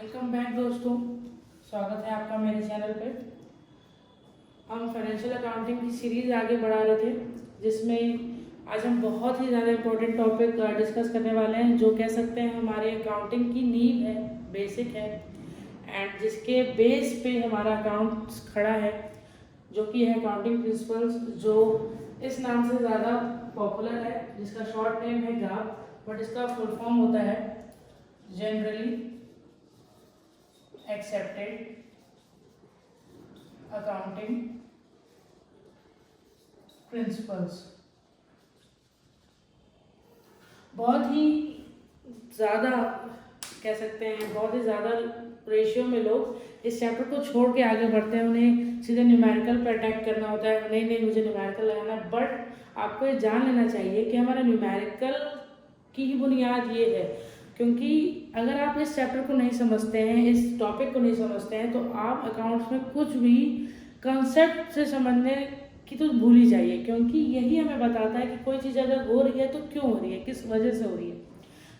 Welcome back दोस्तों, स्वागत है आपका मेरे चैनल पे। हम फाइनेंशियल अकाउंटिंग की सीरीज़ आगे बढ़ा रहे थे, जिसमें आज हम बहुत ही ज़्यादा इम्पोर्टेंट टॉपिक डिस्कस करने वाले हैं, जो कह सकते हैं हमारे अकाउंटिंग की नींव है, बेसिक है, एंड जिसके बेस पे हमारा अकाउंट्स खड़ा है, जो कि है अकाउंटिंग प्रिंसिपल्स, जो इस नाम से ज़्यादा पॉपुलर है, जिसका शॉर्ट नेम है गाप, बट इसका फुल फॉर्म होता है जनरली एक्सेप्टेड अकाउंटिंग प्रिंसिपल्स। बहुत ही ज़्यादा कह सकते हैं, बहुत ही ज़्यादा रेशियो में लोग इस चैप्टर को छोड़ के आगे बढ़ते हैं। उन्हें सीधे न्यूमेरिकल पर अटैक करना होता है, नहीं मुझे न्यूमेरिकल लगाना है। बट आपको ये जान लेना चाहिए कि हमारा न्यूमेरिकल की ही बुनियाद ये है, क्योंकि अगर आप इस चैप्टर को नहीं समझते हैं, इस टॉपिक को नहीं समझते हैं, तो आप अकाउंट्स में कुछ भी कंसेप्ट से समझने की तो भूल ही जाइए, क्योंकि यही हमें बताता है कि कोई चीज़ अगर हो रही है तो क्यों हो रही है, किस वजह से हो रही है।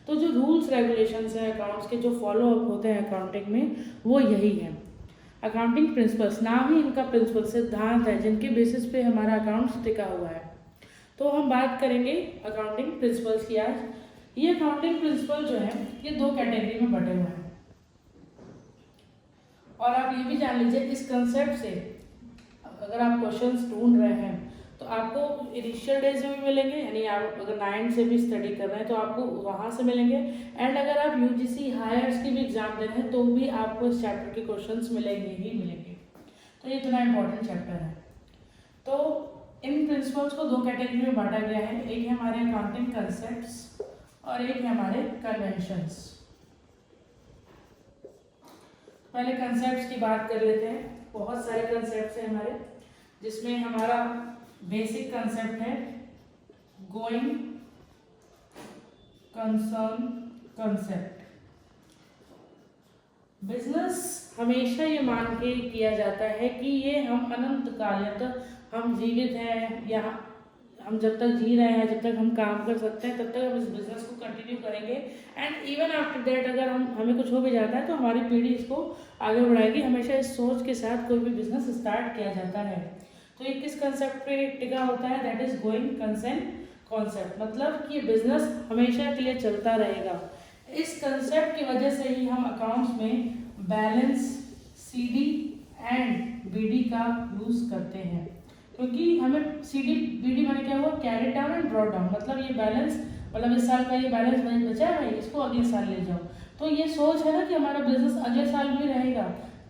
तो जो रूल्स रेगुलेशंस हैं अकाउंट्स के, जो फॉलो अप होते हैं अकाउंटिंग में, वो यही है। अकाउंटिंग प्रिंसिपल्स, नाम ही इनका प्रिंसिपल, सिद्धांत है जिनके बेसिस पे हमारा अकाउंट्स टिका हुआ है। तो हम बात करेंगे अकाउंटिंग प्रिंसिपल्स की आज। ये अकाउंटिंग प्रिंसिपल जो है, ये दो कैटेगरी में बटे हुए हैं, और आप ये भी जान लीजिए इस कंसेप्ट से अगर आप क्वेश्चंस ढूंढ रहे हैं तो आपको इनिशियल डेज में भी मिलेंगे, यानी आप अगर 9 से भी स्टडी कर रहे हैं तो आपको वहाँ से मिलेंगे, एंड अगर आप यूजीसी हायर्स की भी एग्जाम दे रहे हैं तो भी आपको इस चैप्टर के क्वेश्चंस मिलेंगे ही मिलेंगे। तो ये इतना इम्पोर्टेंट चैप्टर है। तो इन प्रिंसिपल्स को दो कैटेगरी में बांटा गया है, एक है हमारे अकाउंटिंग कंसेप्ट्स और एक है हमारे कन्वेंशंस। पहले कंसेप्ट्स की बात कर लेते हैं। बहुत सारे कंसेप्ट्स हैं हमारे, जिसमें हमारा बेसिक कंसेप्ट है गोइंग कंसर्न कंसेप्ट। बिजनेस हमेशा ये मान के किया जाता है कि ये हम अनंत काल तक हम जीवित हैं, या हम जब तक जी रहे हैं, जब तक हम काम कर सकते हैं, तब तक हम इस बिजनेस को कंटिन्यू करेंगे, एंड इवन आफ्टर दैट अगर हमें कुछ हो भी जाता है तो हमारी पीढ़ी इसको आगे बढ़ाएगी। हमेशा इस सोच के साथ कोई भी बिजनेस स्टार्ट किया जाता है। तो ये किस कंसेप्ट पे टिका होता है? That is going concern concept, मतलब कि बिजनेस हमेशा के लिए चलता रहेगा। इस कंसेप्ट की वजह से ही हम अकाउंट्स में बैलेंस, सीडी एंड बीडी का यूज करते हैं, क्योंकि हमें सीडी बीडी मैंने क्या हुआ, carry down and draw down, मतलब ये बैलेंस, मतलब इस साल का ये बैलेंस बचा है, इसको अगले साल ले जाओ। तो ये सोच है ना कि हमारा बिजनेस अगले साल भी रहेगा,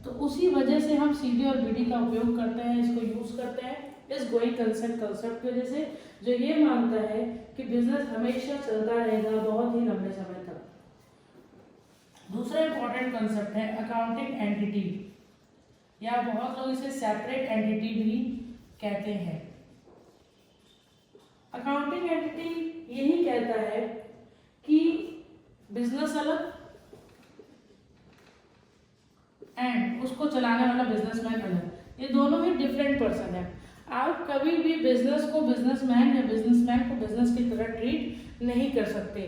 तो उसी वजह से हम सीडी और बीडी का उपयोग करते हैं, इसको यूज करते हैं इस गोइंग कंसर्न कंसेप्ट की वजह से, जो ये मानता है कि बिजनेस हमेशा चलता रहेगा बहुत ही लंबे समय तक। दूसरा इंपॉर्टेंट कंसेप्ट है अकाउंटिंग एंटिटी, या बहुत लोग इसे सेपरेट एंटिटी भी कहते हैं। अकाउंटिंग एंटिटी यही कहता है कि बिजनेस अलग एंड उसको चलाने वाला बिजनेसमैन अलग, ये दोनों ही डिफरेंट पर्सन है। आप कभी भी बिजनेस को बिजनेसमैन या बिजनेसमैन को बिजनेस की तरह ट्रीट नहीं कर सकते।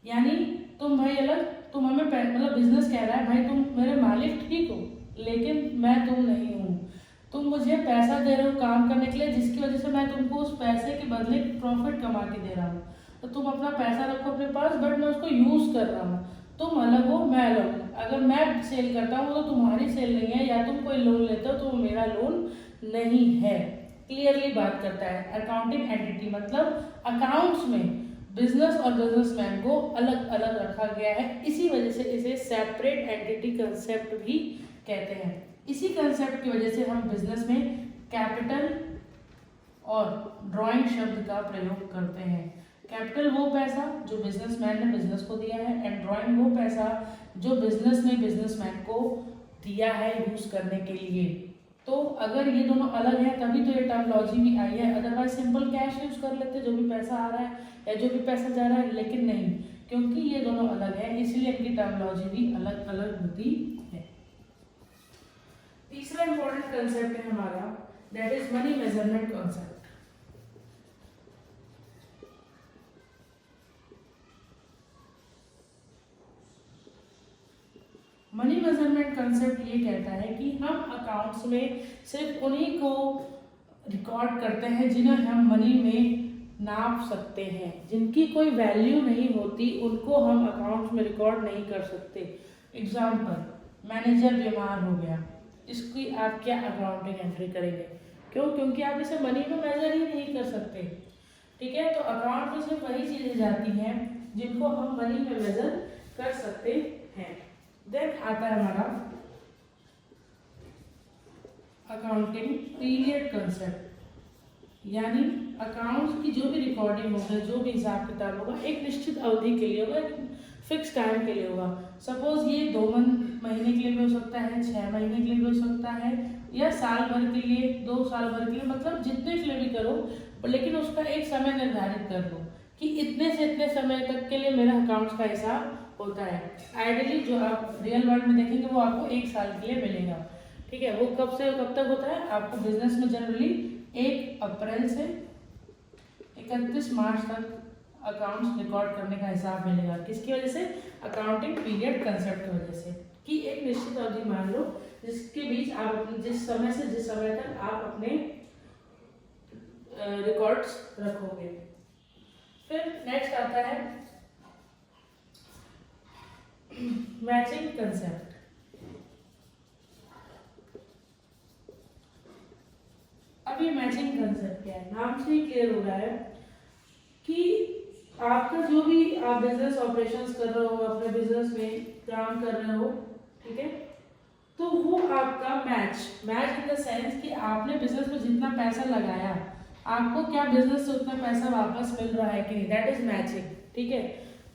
यानी तुम भाई अलग, तुम हमें मतलब बिजनेस कह रहा है भाई तुम मेरे मालिक ठीक हो, लेकिन मैं तुम नहीं हूँ। तुम मुझे पैसा दे रहे हो काम करने के लिए, जिसकी वजह से मैं तुमको उस पैसे के बदले प्रॉफिट कमा के दे रहा हूँ। तो तुम अपना पैसा रखो अपने पास, बट मैं उसको यूज कर रहा हूँ। तुम अलग हो, मैं अलग हूँ। अगर मैं सेल करता हूँ तो तुम्हारी सेल नहीं है, या तुम कोई लोन लेते हो तो वो मेरा लोन नहीं है। क्लियरली बात करता है अकाउंटिंग एंटिटी, मतलब अकाउंट्स में बिजनेस और बिजनेसमैन को अलग अलग रखा गया है। इसी वजह से इसे सेपरेट एंटिटी कंसेप्ट भी कहते हैं। इसी कंसेप्ट की वजह से हम बिजनेस में कैपिटल और ड्राइंग शब्द का प्रयोग करते हैं। कैपिटल वो पैसा जो बिजनेसमैन ने बिजनेस को दिया है, एंड ड्राइंग वो पैसा जो बिजनेस ने बिजनेसमैन को दिया है यूज करने के लिए। तो अगर ये दोनों अलग है तभी तो ये टर्मोलॉजी भी आई है, अदरवाइज सिंपल कैश यूज कर लेते, जो भी पैसा आ रहा है या जो भी पैसा जा रहा है, लेकिन नहीं, क्योंकि ये दोनों अलग है इसलिए इनकी टर्मोलॉजी भी अलग अलग होती है। तीसरा इंपॉर्टेंट कंसेप्ट है हमारा, that is money measurement concept. Money measurement concept ये कहता है कि हम अकाउंट्स में सिर्फ उन्हीं को रिकॉर्ड करते हैं जिन्हें हम मनी में नाप सकते हैं। जिनकी कोई वैल्यू नहीं होती उनको हम अकाउंट्स में रिकॉर्ड नहीं कर सकते। एग्जाम्पल, मैनेजर बीमार हो गया, इसकी आप क्या अकाउंटिंग एंट्री करेंगे? क्यों? क्योंकि आप इसे मनी में मेजर ही नहीं कर सकते। ठीक है, तो अकाउंट में सिर्फ वही चीजें जाती हैं जिनको हम मनी में मेजर कर सकते हैं। देन आता है हमारा अकाउंटिंग पीरियड कंसेप्ट, यानी अकाउंट्स की जो भी रिकॉर्डिंग होगा, जो भी हिसाब किताब होगा, एक निश्चित अवधि के लिए होगा, फिक्स टाइम के लिए होगा। सपोज ये 2 महीने के लिए भी हो सकता है, 6 महीने के लिए भी हो सकता है, या साल भर के लिए, 2 साल भर के लिए, मतलब जितने के लिए भी करो, लेकिन उसका एक समय निर्धारित कर दो कि इतने से इतने समय तक के लिए मेरा अकाउंट्स का हिसाब होता है। आइडियली जो आप रियल वर्ल्ड में देखेंगे वो आपको 1 साल के लिए मिलेगा। ठीक है, वो कब से कब तक होता है? आपको बिजनेस में जनरली 1 अप्रैल से 31 मार्च तक अकाउंट्स रिकॉर्ड करने का हिसाब मिलेगा। किसकी वजह से? अकाउंटिंग पीरियड कंसेप्ट की वजह से, कि एक निश्चित अवधि मान लो जिसके बीच आप अपने जिस समय से जिस समय तक आप अपने रिकॉर्ड्स रखोगे। फिर नेक्स्ट आता है मैचिंग कंसेप्ट। अब ये मैचिंग कंसेप्ट क्या है? नाम से ही क्लियर हो रहा है कि आपका जो भी आप बिजनेस ऑपरेशंस कर रहे हो, अपने बिजनेस में काम कर रहे हो, ठीक है, तो वो आपका मैच इन द सेंस कि आपने बिजनेस में जितना पैसा लगाया, आपको क्या बिजनेस से उतना पैसा वापस मिल रहा है कि नहीं, दैट इज मैचिंग। ठीक है,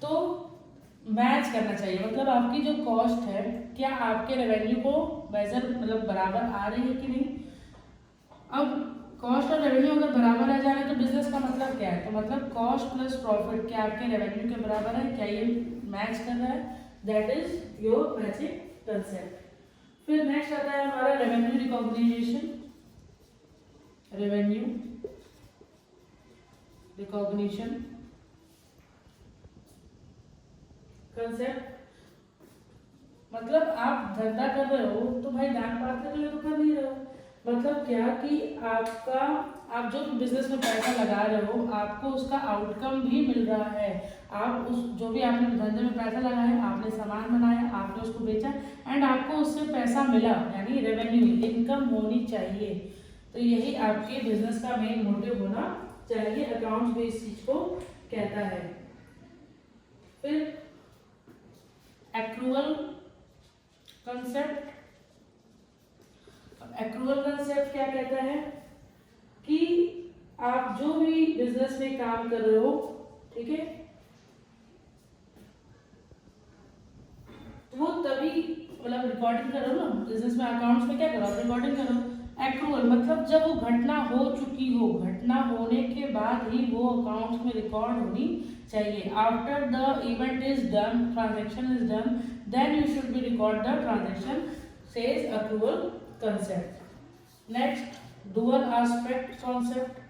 तो मैच करना चाहिए, मतलब आपकी जो कॉस्ट है क्या आपके रेवेन्यू को मेजर मतलब बराबर आ रही है कि नहीं। अब कॉस्ट और रेवेन्यू अगर बराबर आ जा रहे हैं तो बिजनेस का मतलब क्या है? तो मतलब कॉस्ट प्लस प्रॉफिट क्या आपके रेवेन्यू के बराबर है? क्या ये मैच कर रहा है? That is your matching concept. फिर नेक्स्ट आता है हमारा revenue recognition. Revenue recognition concept, मतलब आप धंधा कर रहे हो तो भाई दान पात्र के लिए तो कर नहीं रहे हो। मतलब क्या कि आप जो बिजनेस में पैसा लगा रहे हो, आपको उसका आउटकम भी मिल रहा है। आप उस जो भी आपने धंधे में पैसा लगाया, आपने सामान बनाया, आपने उसको बेचा एंड आपको उससे पैसा मिला, यानी रेवेन्यू इनकम होनी चाहिए। तो यही आपके बिजनेस का मेन मोटिव होना चाहिए। अकाउंट्स भी इस चीज को कहता है। फिर एक्रूअल कंसेप्ट। एक्रूअल कंसेप्ट क्या कहता है कि आप जो भी बिजनेस में काम कर रहे हो, ठीक है, तो वो तभी मतलब रिकॉर्डिंग करो ना, बिजनेस में अकाउंट्स में क्या करो, रिकॉर्डिंग करो। एक्रूअल मतलब जब वो घटना हो चुकी हो, घटना होने के बाद ही वो अकाउंट्स में रिकॉर्ड होनी चाहिए। After the event is done, transaction is done, then you should be record the transaction, says accrual concept. Next dual aspect concept.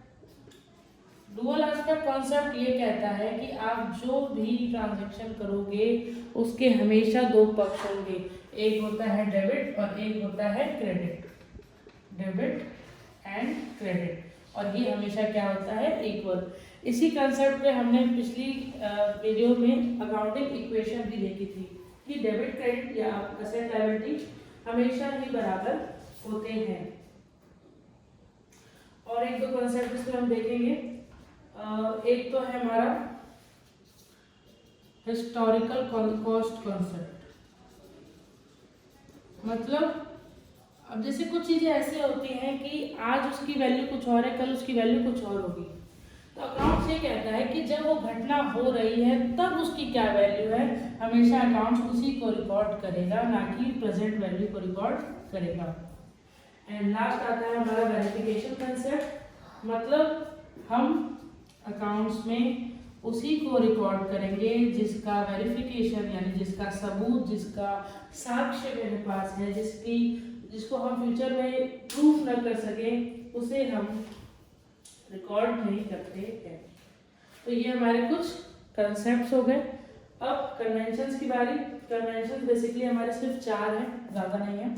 Dual aspect concept ये कहता है कि आप जो भी ट्रांजैक्शन करोगे उसके हमेशा 2 पक्ष होंगे, एक होता है डेबिट और एक होता है क्रेडिट। डेबिट एंड क्रेडिट, और ये हमेशा क्या होता है, इक्वल। इसी कंसेप्ट पे हमने पिछली वीडियो में अकाउंटिंग इक्वेशन भी देखी थी कि डेबिट क्रेडिट या एसेट लायबिलिटी हमेशा ही बराबर होते हैं। और एक दो कंसेप्ट इसमें हम देखेंगे। एक तो है हमारा हिस्टोरिकल कॉस्ट कॉन्सेप्ट। मतलब अब जैसे कुछ चीजें ऐसे होती हैं कि आज उसकी वैल्यू कुछ और है, कल उसकी वैल्यू कुछ और होगी। तो अकाउंट्स ये कहता है कि जब वो घटना हो रही है तब उसकी क्या वैल्यू है, हमेशा अकाउंट्स उसी को रिकॉर्ड करेगा, ना कि प्रेजेंट वैल्यू को रिकॉर्ड करेगा। एंड लास्ट आता है हमारा वेरिफिकेशन कंसेप्ट। मतलब हम अकाउंट्स में उसी को रिकॉर्ड करेंगे जिसका वेरिफिकेशन यानी जिसका सबूत, जिसका साक्ष्य मेरे पास है, जिसको हम फ्यूचर में प्रूफ न कर सके, उसे हम रिकॉर्ड नहीं करते हैं। तो ये हमारे कुछ कंसेप्ट्स हो गए। अब कन्वेंशंस की बारी। कन्वेंशन बेसिकली हमारे सिर्फ 4 हैं, ज़्यादा नहीं है।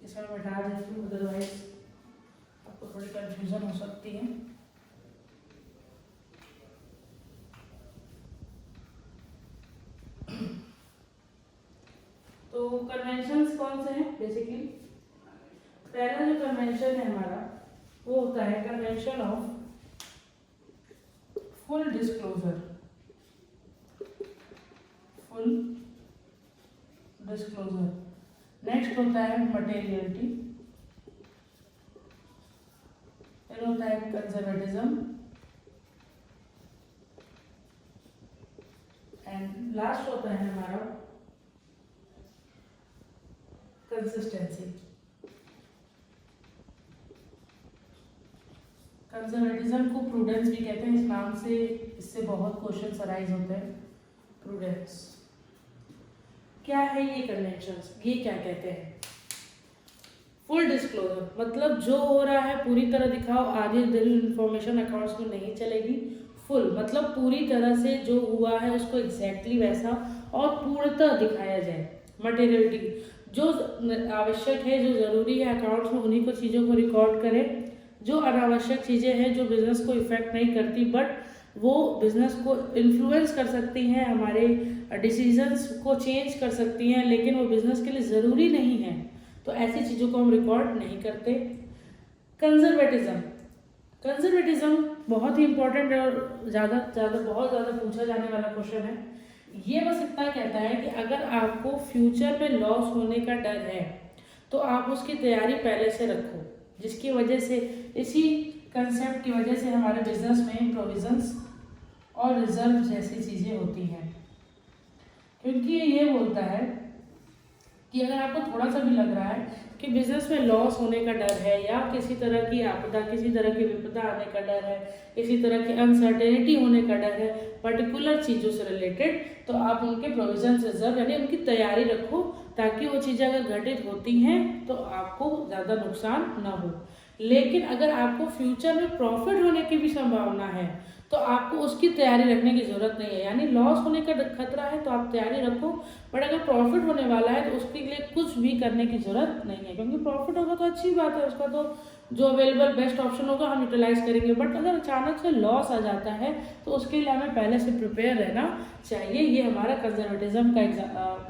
इसमें मैं हटा देती हूँ, अदरवाइज आपको थोड़ी कंफ्यूजन हो सकती है। तो कन्वेंशंस कौन से हैं बेसिकली? पहला जो कन्वेंशन है हमारा वो होता है convention of full disclosure. Full disclosure. Next होता है मटेरियलिटी, फिर होता है कंजर्वेटिज्म, एंड लास्ट होता है हमारा कंसिस्टेंसी। कंजर्वेटिज्म को प्रूडेंस भी कहते हैं, इस नाम से इससे बहुत क्वेश्चन अराइज होते हैं। प्रूडेंस क्या है ये कन्वेंशंस, ये क्या कहते हैं? फुल डिस्क्लोजर मतलब जो हो रहा है पूरी तरह दिखाओ, आधी अधूरी इंफॉर्मेशन अकाउंट्स में नहीं चलेगी। फुल मतलब पूरी तरह से जो हुआ है उसको एग्जैक्टली वैसा और पूर्णतः दिखाया जाए। मटेरियलिटी जो आवश्यक है, जो ज़रूरी है अकाउंट्स में, उन्हीं को चीज़ों को रिकॉर्ड करें। जो अनावश्यक चीज़ें हैं जो बिजनेस को इफेक्ट नहीं करती बट वो बिजनेस को इन्फ्लुएंस कर सकती हैं, हमारे डिसीजंस को चेंज कर सकती हैं, लेकिन वो बिजनेस के लिए ज़रूरी नहीं है, तो ऐसी चीज़ों को हम रिकॉर्ड नहीं करते। कंजर्वेटिज्म, कंजर्वेटिज्म बहुत ही इंपॉर्टेंट और बहुत ज़्यादा पूछा जाने वाला क्वेश्चन है। ये बस इतना कहता है कि अगर आपको फ्यूचर में लॉस होने का डर है तो आप उसकी तैयारी पहले से रखो, जिसकी वजह से इसी कंसेप्ट की वजह से हमारे बिजनेस में प्रोविजंस और रिजर्व जैसी चीज़ें होती हैं। क्योंकि ये बोलता है कि अगर आपको थोड़ा सा भी लग रहा है कि बिजनेस में लॉस होने का डर है या किसी तरह की आपदा, किसी तरह की विपदा आने का डर है, किसी तरह की अनसर्टेनिटी होने का डर है पर्टिकुलर चीज़ों से रिलेटेड, तो आप उनके प्रोविजन रिजर्व यानी उनकी तैयारी रखो, ताकि वो चीज़ें अगर घटित होती हैं तो आपको ज़्यादा नुकसान ना हो। लेकिन अगर आपको फ्यूचर में प्रॉफिट होने की भी संभावना है तो आपको उसकी तैयारी रखने की ज़रूरत नहीं है। यानी लॉस होने का खतरा है तो आप तैयारी रखो, बट अगर प्रॉफिट होने वाला है तो उसके लिए कुछ भी करने की ज़रूरत नहीं है, क्योंकि प्रॉफिट होगा तो अच्छी बात है, उसका तो जो अवेलेबल बेस्ट ऑप्शन होगा हम यूटिलाइज करेंगे। बट अगर अचानक से लॉस आ जाता है तो उसके लिए हमें पहले से प्रिपेयर रहना चाहिए। ये हमारा कंजर्वेटिज्म का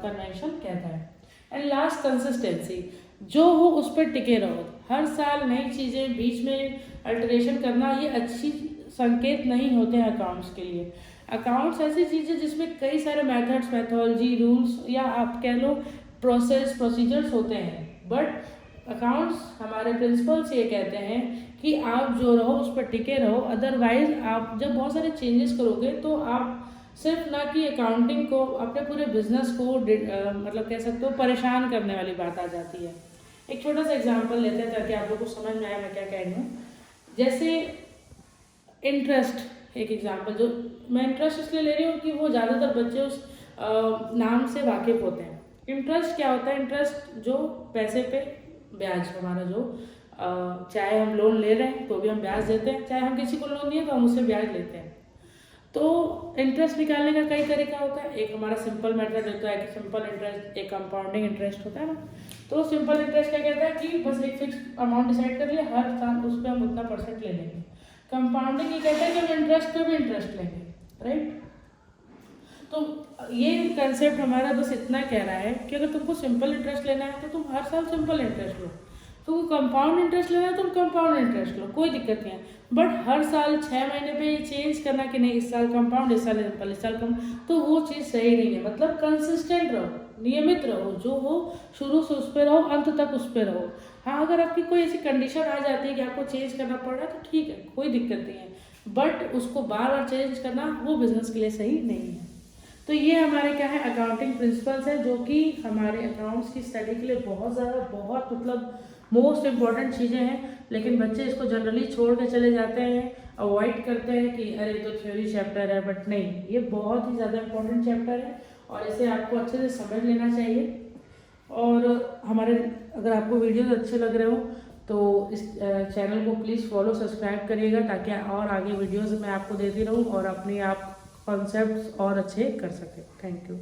कन्वेंशन कहता है। एंड लास्ट कंसिस्टेंसी, जो हो उस पर टिके रहो। हर साल नई चीज़ें बीच में अल्टरेशन करना ये अच्छी संकेत नहीं होते हैं अकाउंट्स के लिए। अकाउंट्स ऐसी चीज़ है जिसमें कई सारे मेथड्स, मैथोलॉजी, रूल्स या आप कह लो प्रोसेस, प्रोसीजर्स होते हैं, बट अकाउंट्स हमारे प्रिंसिपल्स ये कहते हैं कि आप जो रहो उस पर टिके रहो। अदरवाइज आप जब बहुत सारे चेंजेस करोगे तो आप सिर्फ ना कि अकाउंटिंग को, अपने पूरे बिजनेस को मतलब कह सकते हो परेशान करने वाली बात आ जाती है। एक छोटा सा एग्जांपल लेते हैं ताकि आप लोगों को समझ में आए मैं क्या कह रही हूँ। जैसे इंटरेस्ट, एक एग्जांपल जो मैं इंटरेस्ट इसलिए ले रही हूँ कि वो ज़्यादातर बच्चे उस नाम से वाकिफ़ होते हैं। इंटरेस्ट क्या होता है? इंटरेस्ट जो पैसे पे ब्याज, हमारा जो चाहे हम लोन ले रहे हैं तो भी हम ब्याज देते हैं, चाहे हम किसी को लोन दिए तो हम उससे ब्याज लेते हैं। तो इंटरेस्ट निकालने का कई तरीका होता है। एक हमारा सिंपल मेथड होता है कि सिंपल इंटरेस्ट, एक कंपाउंडिंग इंटरेस्ट होता है ना। तो सिंपल इंटरेस्ट क्या कहता है कि बस एक फिक्स अमाउंट डिसाइड कर लिया, हर साल उस पर हम उतना परसेंट ले लेंगे। कंपाउंडिंग ये कहता है कि हम इंटरेस्ट पे भी इंटरेस्ट लेंगे, राइट। तो ये कंसेप्ट हमारा बस इतना कह रहा है कि अगर तुमको सिंपल इंटरेस्ट लेना है तो तुम हर साल सिंपल इंटरेस्ट लो, तुमको कंपाउंड इंटरेस्ट लेना है तुम कंपाउंड इंटरेस्ट लो, कोई दिक्कत नहीं है। बट हर साल 6 महीने पे ये चेंज करना कि नहीं इस साल कंपाउंड, इस साल सिंपल, इस साल कम, तो वो चीज़ सही नहीं है। मतलब कंसिस्टेंट रहो, नियमित रहो, जो हो शुरू से उस पर रहो, अंत तक उस पर रहो। हाँ, अगर आपकी कोई ऐसी कंडीशन आ जाती है कि आपको चेंज करना पड़ रहा है तो ठीक है, कोई दिक्कत नहीं है, बट उसको बार बार चेंज करना वो बिजनेस के लिए सही नहीं है। तो ये हमारे क्या है, अकाउंटिंग प्रिंसिपल्स है जो कि हमारे अकाउंट्स की स्टडी के लिए बहुत ज़्यादा, बहुत मतलब मोस्ट इम्पॉर्टेंट चीज़ें हैं। लेकिन बच्चे इसको जनरली छोड़ के चले जाते हैं, अवॉइड करते हैं कि अरे तो थ्योरी चैप्टर है, बट नहीं, ये बहुत ही ज़्यादा इम्पोर्टेंट चैप्टर है और इसे आपको अच्छे से समझ लेना चाहिए। और हमारे अगर आपको वीडियोस अच्छे लग रहे हो तो इस चैनल को प्लीज़ फॉलो, सब्सक्राइब करिएगा ताकि और आगे वीडियोस मैं आपको देती रहूं और अपने आप कॉन्सेप्ट्स और अच्छे कर सकें। Thank you.